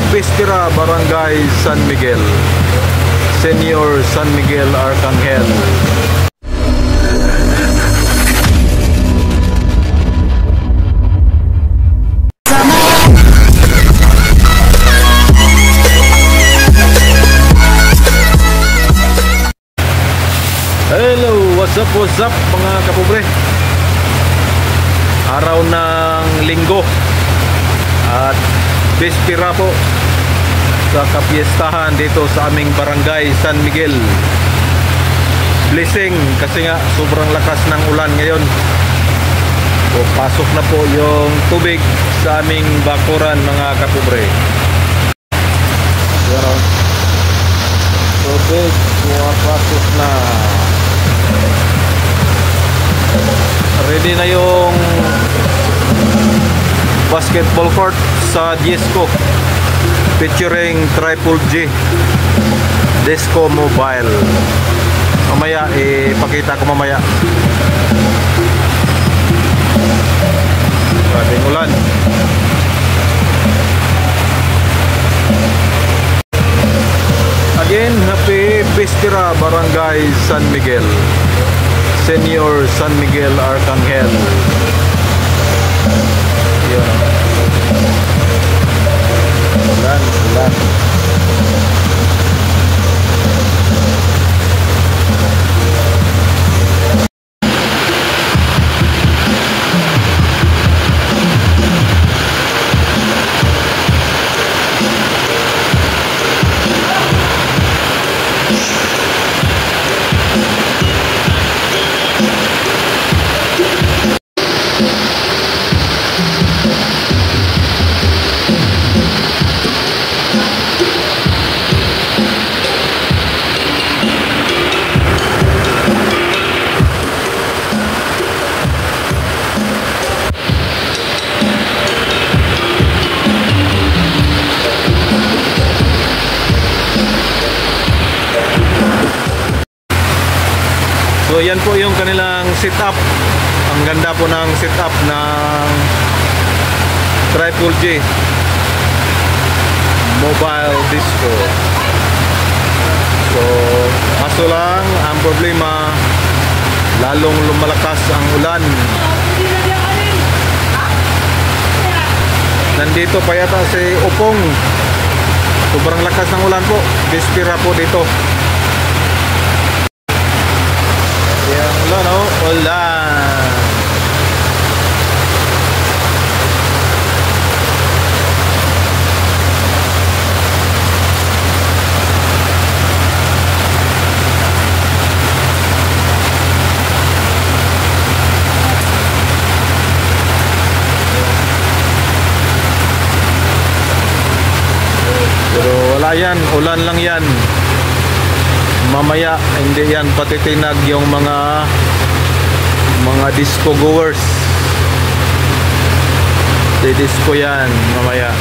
Bistira, Barangay San Miguel, Senior San Miguel Arcangel. Hello, what's up mga kapobre. Araw ng linggo at Bistira po sa kapiestahan dito sa aming barangay San Miguel. Blessing kasi nga sobrang lakas ng ulan ngayon. So, pasok na po yung tubig sa aming bakuran mga kapobre. Pero tubig pasok na. Ready na yung basketball court sa Disco featuring Triple G Disco Mobile. Mamaya ipakita ko mamaya. Maraming ulan. Again, happy Bistira, Barangay San Miguel, Senior San Miguel Arcangel. Yun. Ulan. So yan po yung kanilang setup. Ang ganda po ng setup ng Triple G Mobile Disco. So kaso lang ang problema, lalong lumalakas ang ulan. Nandito pa yata si Upong. Sobrang lakas ng ulan po. Bistira po dito. Ulan. Pero wala yan, ulan lang yan. Mamaya hindi yan patitinag yung mga disco goers. Di disco yan mamaya.